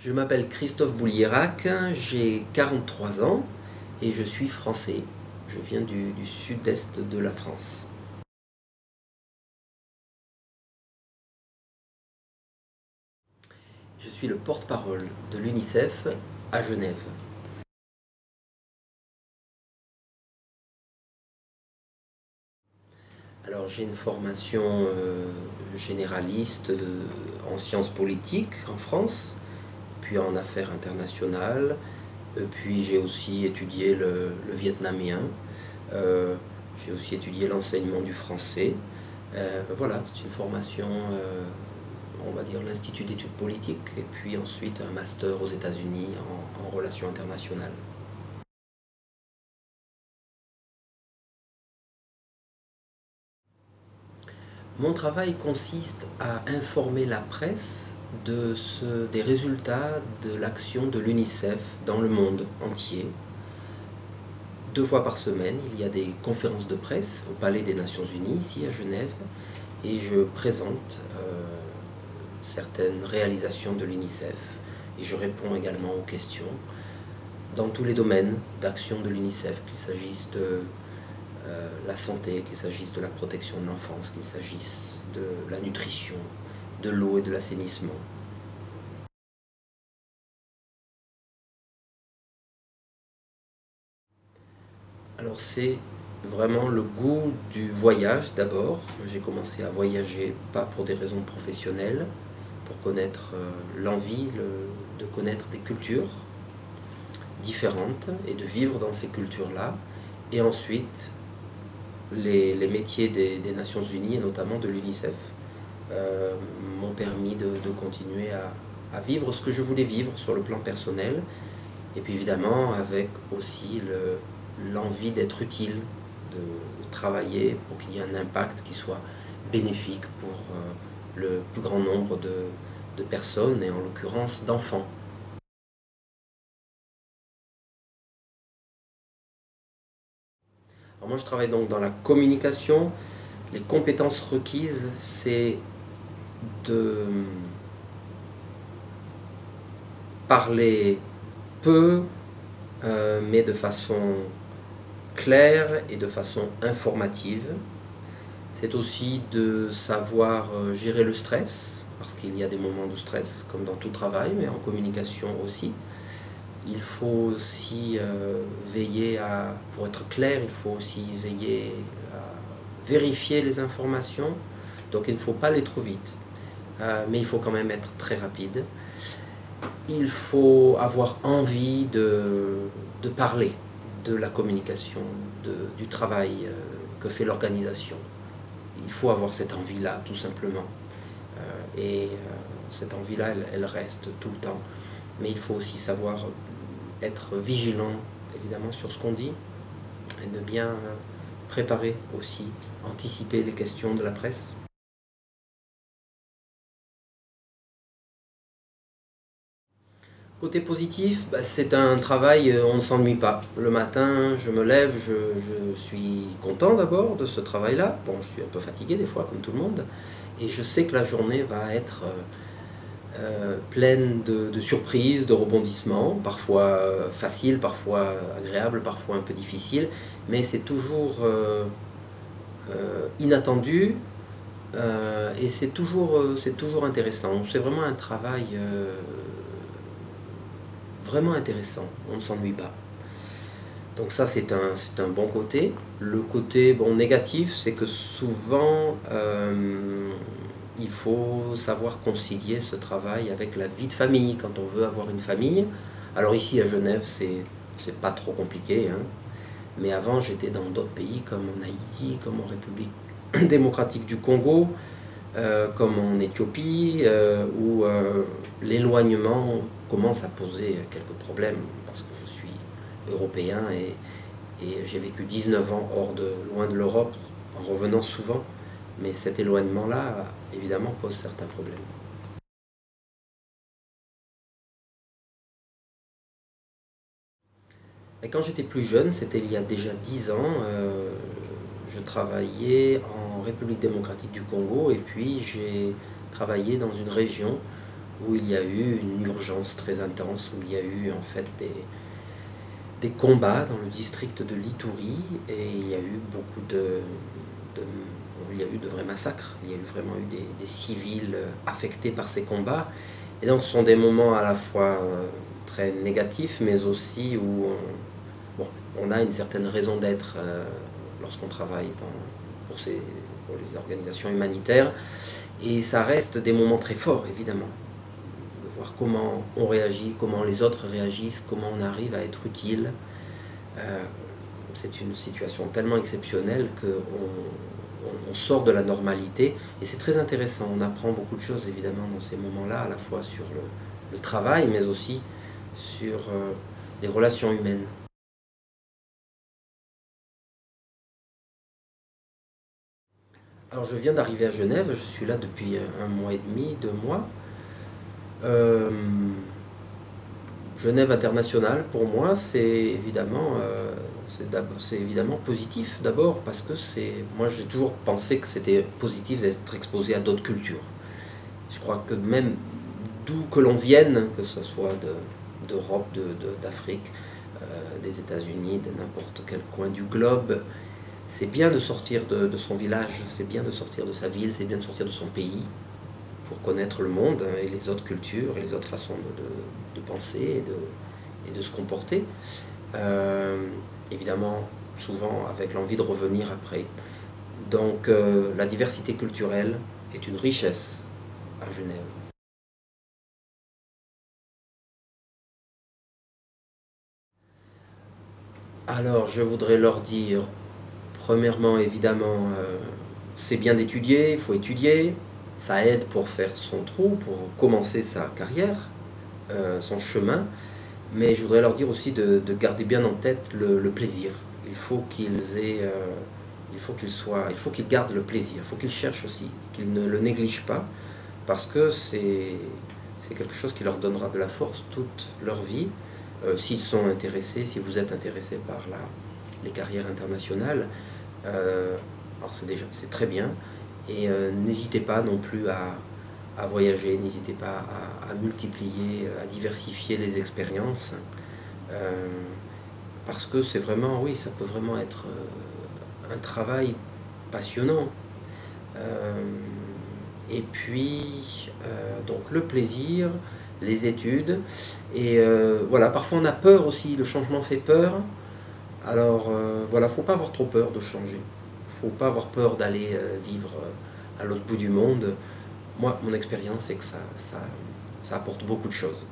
Je m'appelle Christophe Boulierac, j'ai 43 ans et je suis français. Je viens du sud-est de la France. Je suis le porte-parole de l'UNICEF à Genève. Alors j'ai une formation généraliste en sciences politiques en France, puis en affaires internationales, puis j'ai aussi étudié le vietnamien, euh, j'ai aussi étudié l'enseignement du français. Voilà, c'est une formation, on va dire l'Institut d'études politiques, et puis ensuite un master aux États-Unis en relations internationales. Mon travail consiste à informer la presse des résultats de l'action de l'UNICEF dans le monde entier. 2 fois par semaine, il y a des conférences de presse au Palais des Nations Unies, ici à Genève, et je présente certaines réalisations de l'UNICEF et je réponds également aux questions dans tous les domaines d'action de l'UNICEF, qu'il s'agisse de la santé, qu'il s'agisse de la protection de l'enfance, qu'il s'agisse de la nutrition, de l'eau et de l'assainissement. Alors c'est vraiment le goût du voyage d'abord. J'ai commencé à voyager, pas pour des raisons professionnelles, pour connaître l'envie de connaître des cultures différentes et de vivre dans ces cultures-là. Et ensuite, les métiers des Nations Unies et notamment de l'UNICEF m'ont permis de continuer à vivre ce que je voulais vivre sur le plan personnel. Et puis évidemment avec aussi l'envie d'être utile, de travailler pour qu'il y ait un impact qui soit bénéfique pour le plus grand nombre de personnes et en l'occurrence d'enfants. Alors moi je travaille donc dans la communication. Les compétences requises, c'est de parler peu, mais de façon claire et de façon informative. C'est aussi de savoir gérer le stress, parce qu'il y a des moments de stress, comme dans tout travail, mais en communication aussi. Il faut aussi veiller à, pour être clair, il faut aussi veiller à vérifier les informations. Donc il ne faut pas aller trop vite, mais il faut quand même être très rapide. Il faut avoir envie de parler de la communication, du travail que fait l'organisation. Il faut avoir cette envie-là, tout simplement. Cette envie-là, elle reste tout le temps. Mais il faut aussi savoir être vigilant, évidemment, sur ce qu'on dit, et de bien préparer aussi, anticiper les questions de la presse. Côté positif, c'est un travail, on ne s'ennuie pas. Le matin, je me lève, je suis content d'abord de ce travail-là. Bon, je suis un peu fatigué des fois, comme tout le monde. Et je sais que la journée va être pleine de surprises, de rebondissements, parfois faciles, parfois agréables, parfois un peu difficiles. Mais c'est toujours inattendu et c'est toujours intéressant. C'est vraiment un travail vraiment intéressant, on ne s'ennuie pas. Donc ça c'est un bon côté. Le côté négatif, c'est que souvent il faut savoir concilier ce travail avec la vie de famille quand on veut avoir une famille. Alors ici à Genève c'est pas trop compliqué, hein. Mais avant j'étais dans d'autres pays comme en Haïti, comme en République démocratique du Congo, comme en Éthiopie, où l'éloignement commence à poser quelques problèmes, parce que je suis européen et j'ai vécu 19 ans loin de l'Europe, en revenant souvent, mais cet éloignement-là, évidemment, pose certains problèmes. Et quand j'étais plus jeune, c'était il y a déjà 10 ans, je travaillais en République démocratique du Congo et puis j'ai travaillé dans une région où il y a eu une urgence très intense, où il y a eu en fait des combats dans le district de Litouri, et il y a eu beaucoup de- il y a eu de vrais massacres, il y a eu vraiment eu des civils affectés par ces combats. Et donc ce sont des moments à la fois très négatifs, mais aussi où bon, on a une certaine raison d'être lorsqu'on travaille pour les organisations humanitaires. Et ça reste des moments très forts, évidemment, de voir comment on réagit, comment les autres réagissent, comment on arrive à être utile. Euh, c'est une situation tellement exceptionnelle qu'on sort de la normalité, et c'est très intéressant. On apprend beaucoup de choses, évidemment, dans ces moments-là, à la fois sur le travail, mais aussi sur les relations humaines. Alors, je viens d'arriver à Genève, je suis là depuis un mois et demi, 2 mois. Euh, Genève internationale, pour moi, c'est évidemment positif d'abord, parce que moi j'ai toujours pensé que c'était positif d'être exposé à d'autres cultures. Je crois que même d'où que l'on vienne, que ce soit d'Europe, d'Afrique, des États-Unis, de n'importe quel coin du globe, c'est bien de sortir de son village, c'est bien de sortir de sa ville, c'est bien de sortir de son pays pour connaître le monde et les autres cultures et les autres façons de penser et de se comporter. Euh, Évidemment, souvent avec l'envie de revenir après. Donc la diversité culturelle est une richesse à Genève. Alors je voudrais leur dire, premièrement évidemment, c'est bien d'étudier, il faut étudier, ça aide pour faire son trou, pour commencer sa carrière, son chemin. Mais je voudrais leur dire aussi de garder bien en tête le plaisir. Il faut qu'ils aient, il faut qu'ils gardent le plaisir, il faut qu'ils cherchent aussi, qu'ils ne le négligent pas, parce que c'est quelque chose qui leur donnera de la force toute leur vie. S'ils sont intéressés, si vous êtes intéressé par les carrières internationales, alors c'est très bien. Et n'hésitez pas non plus à voyager, n'hésitez pas à multiplier, à diversifier les expériences, euh, parce que c'est vraiment, oui, ça peut vraiment être un travail passionnant. Euh, et puis, donc le plaisir, les études, et voilà, parfois on a peur aussi, le changement fait peur. Alors voilà, faut pas avoir trop peur de changer, faut pas avoir peur d'aller vivre à l'autre bout du monde. Moi, mon expérience, c'est que ça apporte beaucoup de choses.